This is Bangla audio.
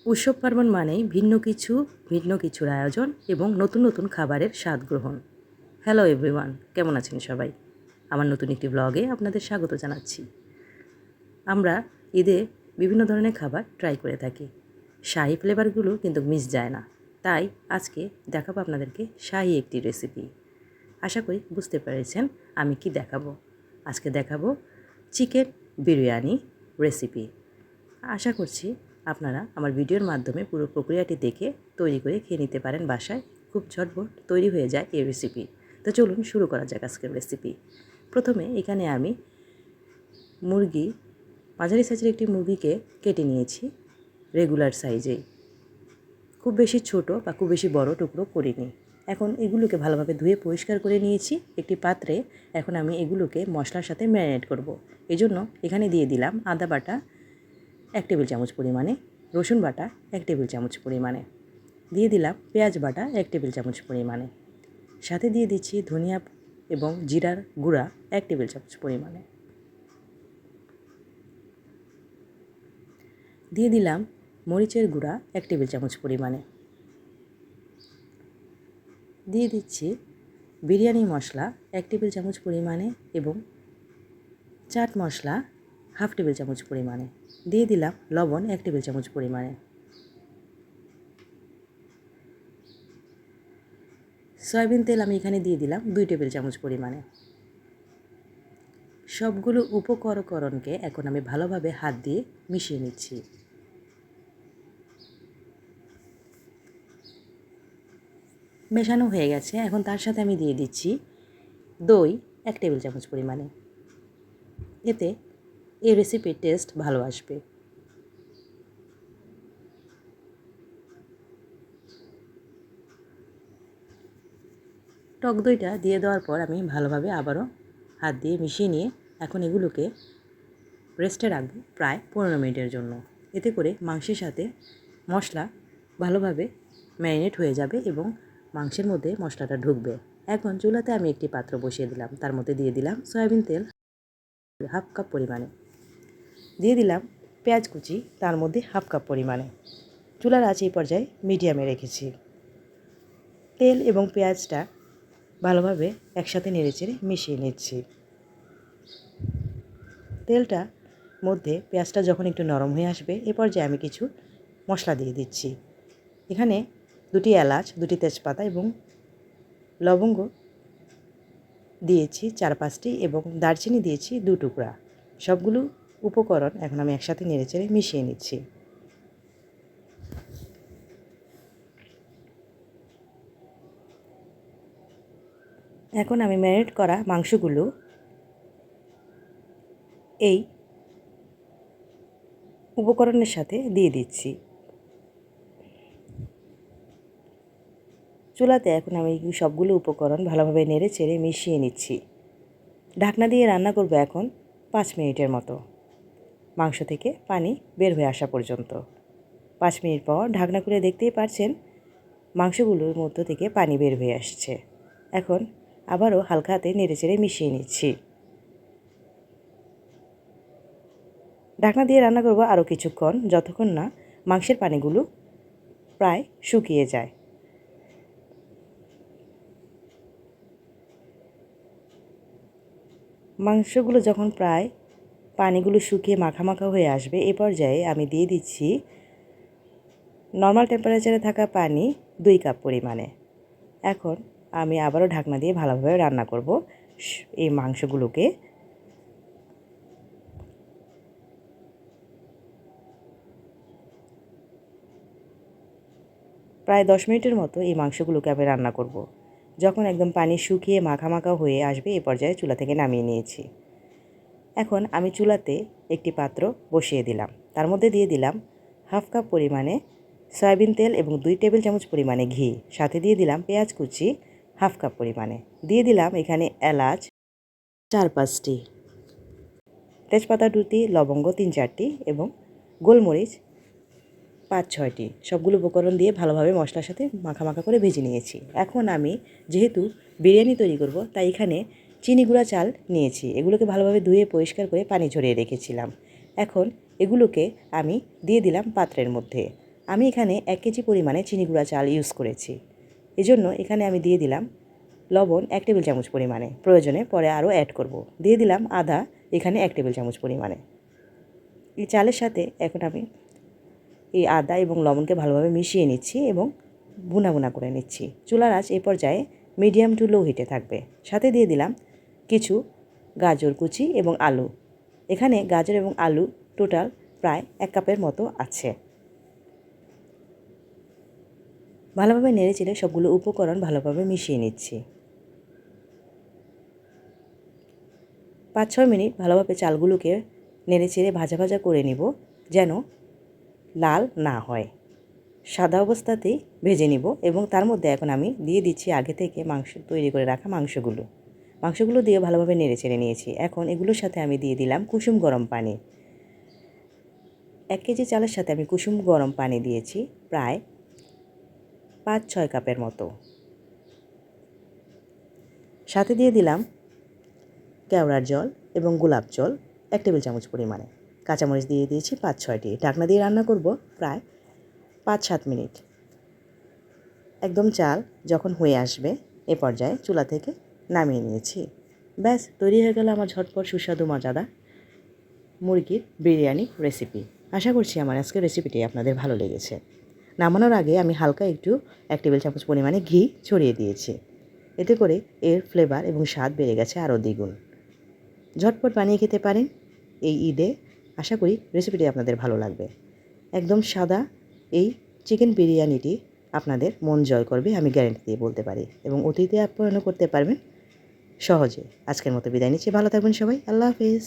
উৎসব পার্বণ মানেই ভিন্ন কিছুর আয়োজন এবং নতুন নতুন খাবারের স্বাদ গ্রহণ। হ্যালো এভরিওয়ান, কেমন আছেন সবাই? আমার নতুন একটি ব্লগে আপনাদের স্বাগত জানাচ্ছি। আমরা ঈদে বিভিন্ন ধরনের খাবার ট্রাই করে থাকি। শাহি ফ্লেভারগুলো কিন্তু মিস যায় না। তাই আজকে দেখাবো আপনাদেরকে শাহি একটি রেসিপি। আশা করি বুঝতে পেরেছেন আমি কি দেখাবো। আজকে দেখাবো চিকেন বিরিয়ানি রেসিপি। আশা করছি আপনারা আমার ভিডিওর মাধ্যমে পুরো প্রক্রিয়াটি দেখে তৈরি করে খেয়ে নিতে পারেন বাসায়। খুব ঝটপট তৈরি হয়ে যায় এই রেসিপি। তো চলুন শুরু করা যাক আজকের রেসিপি। প্রথমে এখানে আমি মাঝারি সাইজের একটি মুরগিকে কেটে নিয়েছি রেগুলার সাইজেই। খুব বেশি ছোট বা খুব বেশি বড় টুকরো করিনি। এখন এগুলোকে ভালোভাবে ধুয়ে পরিষ্কার করে নিয়েছি একটি পাত্রে। এখন আমি এগুলোকে মশলার সাথে ম্যারিনেট করব। এজন্য এখানে দিয়ে দিলাম আদা বাটা 1 টেবিল চামচ পরিমাণে, রসুন বাটা 1 টেবিল চামচ পরিমাণে, দিয়ে দিলাম পেঁয়াজ বাটা 1 টেবিল চামচ পরিমাণে, সাথে দিয়ে দিচ্ছি ধনিয়া এবং জিরার গুঁড়া 1 টেবিল চামচ পরিমাণে, দিয়ে দিলাম মরিচের গুঁড়া 1 টেবিল চামচ পরিমাণে, দিয়ে দিচ্ছি বিরিয়ানি মশলা 1 টেবিল চামচ পরিমাণে এবং চাট মশলা 1/2 টেবিল চামচ পরিমাণে, দিয়ে দিলাম লবণ 1 টেবিল চামচ পরিমাণে। সয়াবিন তেল আমি এখানে দিয়ে দিলাম 2 টেবিল চামচ পরিমাণে। সবগুলো উপকরণকে এখন আমি ভালোভাবে হাত দিয়ে মিশিয়ে নিচ্ছি। মেশানো হয়ে গেছে। এখন তার সাথে আমি দিয়ে দিচ্ছি দই 1 টেবিল চামচ পরিমাণে। এতে এই রেসিপির টেস্ট ভালো আসবে। টক দইটা দিয়ে দেওয়ার পর আমি ভালোভাবে আবারও হাত দিয়ে মিশিয়ে নিয়ে এখন এগুলোকে রেস্টে রাখবো প্রায় 15 মিনিটের জন্য। এতে করে মাংসের সাথে মশলা ভালোভাবে ম্যারিনেট হয়ে যাবে এবং মাংসের মধ্যে মশলাটা ঢুকবে। এখন চুলাতে আমি একটি পাত্র বসিয়ে দিলাম। তার মধ্যে দিয়ে দিলাম সয়াবিন তেল 1/2 কাপ পরিমাণে, দিয়ে দিলাম পেঁয়াজ কুচি তার মধ্যে 1/2 কাপ পরিমাণে। চুলার আঁচ এই পর্যায়ে মিডিয়ামে রেখেছি। তেল এবং পেঁয়াজটা ভালোভাবে একসাথে নেড়েচেড়ে মিশিয়ে নিচ্ছি। তেলটা মধ্যে পেঁয়াজটা যখন একটু নরম হয়ে আসবে এ পর্যায়ে আমি কিছু মশলা দিয়ে দিচ্ছি। এখানে 2টি এলাচ, 2টি তেজপাতা এবং লবঙ্গ দিয়েছি 4-5টি এবং দারচিনি দিয়েছি 2 টুকরা। সবগুলো উপকরণ এখন আমি একসাথে নেড়েচেড়ে মিশিয়ে নিচ্ছি। এখন আমি ম্যারিনেট করা মাংসগুলো এই উপকরণের সাথে দিয়ে দিচ্ছি। চুলাতে এখন আমি সবগুলো উপকরণ ভালোভাবে নেড়েচেড়ে মিশিয়ে নিচ্ছি। ঢাকনা দিয়ে রান্না করব এখন 5 মিনিটের মতো, মাংস থেকে পানি বের হয়ে আসা পর্যন্ত। 5 মিনিট পর ঢাকনা খুলে দেখতেই পাচ্ছেন মাংসগুলোর মধ্য থেকে পানি বের হয়ে আসছে। এখন আবারও হালকা হাতে নেড়েচেড়ে মিশিয়ে নিচ্ছি। ঢাকনা দিয়ে রান্না করব আরও কিছুক্ষণ, যতক্ষণ না মাংসের পানিগুলো প্রায় শুকিয়ে যায়। মাংসগুলো যখন প্রায় পানিগুলো শুকিয়ে মাখা মাখা হয়ে আসবে এ পর্যায়ে আমি দিয়ে দিচ্ছি নর্মাল টেম্পারেচারে থাকা পানি 2 কাপ পরিমাণে। এখন আমি আবারও ঢাকনা দিয়ে ভালোভাবে রান্না করব এই মাংসগুলোকে। প্রায় 10 মিনিটের মতো এই মাংসগুলোকে আমি রান্না করব। যখন একদম পানি শুকিয়ে মাখা মাখা হয়ে আসবে এ পর্যায়ে চুলা থেকে নামিয়ে নিয়েছি। এখন আমি চুলাতে একটি পাত্র বসিয়ে দিলাম। তার মধ্যে দিয়ে দিলাম 1/2 কাপ পরিমাণে সয়াবিন তেল এবং 2 টেবিল চামচ পরিমাণে ঘি, সাথে দিয়ে দিলাম পেঁয়াজ কুচি 1/2 কাপ পরিমাণে, দিয়ে দিলাম এখানে এলাচ 4-5টি, তেজপাতা 2টি, লবঙ্গ 3-4টি এবং গোলমরিচ 5-6টি। সবগুলো উপকরণ দিয়ে ভালোভাবে মশলার সাথে মাখা মাখা করে ভেজে নিয়েছি। এখন আমি যেহেতু বিরিয়ানি তৈরি করব তাই এখানে চিনি গুঁড়া চাল নিয়েছি। এগুলোকে ভালোভাবে ধুয়ে পরিষ্কার করে পানি ঝরিয়ে রেখেছিলাম। এখন এগুলোকে আমি দিয়ে দিলাম পাত্রের মধ্যে। আমি এখানে 1 কেজি পরিমাণে চিনি গুঁড়া চাল ইউজ করেছি। এজন্য এখানে আমি দিয়ে দিলাম লবণ 1 টেবিল চামচ পরিমাণে, প্রয়োজনে পরে আরও অ্যাড করব। দিয়ে দিলাম আদা এখানে 1 টেবিল চামচ পরিমাণে। এই চালের সাথে এখন আমি এই আদা এবং লবণকে ভালোভাবে মিশিয়ে নিচ্ছি এবং ভুনা ভুনা করে নিচ্ছি। চুলার আঁচ এই পর্যায়ে মিডিয়াম টু লো হিটে থাকবে। সাথে দিয়ে দিলাম কিছু গাজর কুচি এবং আলু। এখানে গাজর এবং আলু টোটাল প্রায় 1 কাপের মতো আছে। ভালোভাবে নেড়েচেড়ে সবগুলো উপকরণ ভালোভাবে মিশিয়ে নিচ্ছি। 5-6 মিনিট ভালোভাবে চালগুলোকে নেড়েচেড়ে ভাজা ভাজা করে নিব, যেন লাল না হয়। সাদা অবস্থাতেই ভেজে নিব এবং তার মধ্যে এখন আমি দিয়ে দিচ্ছি আগে থেকে তৈরি করে রাখা মাংসগুলো দিয়ে ভালোভাবে নেড়েচেড়ে নিয়েছি। এখন এগুলোর সাথে আমি দিয়ে দিলাম কুসুম গরম পানি। 1 কেজি চালের সাথে আমি কুসুম গরম পানি দিয়েছি প্রায় 5-6 কাপের মতো। সাথে দিয়ে দিলাম কেওড়ার জল এবং গোলাপ জল 1 টেবিল চামচ পরিমাণে। কাঁচামরিচ দিয়ে দিয়েছি 5-6টি। ঢাকনা দিয়ে রান্না করব প্রায় 5-7 মিনিট। একদম চাল যখন হয়ে আসবে এ পর্যায়ে চুলা থেকে নামিয়ে নিয়েছি। ব্যাস তৈরি হয়ে গেল আমার ঝটপট সুস্বাদু মজাদার মুরগির বিরিয়ানি রেসিপি। আশা করছি আমার আজকের রেসিপিটি আপনাদের ভালো লেগেছে। নামানোর আগে আমি হালকা একটু 1 টেবিল চামচ পরিমাণে ঘি ছড়িয়ে দিয়েছি। এতে করে এর ফ্লেভার এবং স্বাদ বেড়ে গেছে আরও দ্বিগুণ। ঝটপট বানিয়ে খেতে পারেন এই ঈদে। আশা করি রেসিপিটি আপনাদের ভালো লাগবে। একদম সাদা এই চিকেন বিরিয়ানিটি আপনাদের মন জয় করবে, আমি গ্যারান্টি দিয়ে বলতে পারি, এবং অতিথি আপ্যায়নও করতে পারবেন সহজে। আজকের মতো বিদায় নিচ্ছি। ভালো থাকবেন সবাই। আল্লাহ হাফেজ।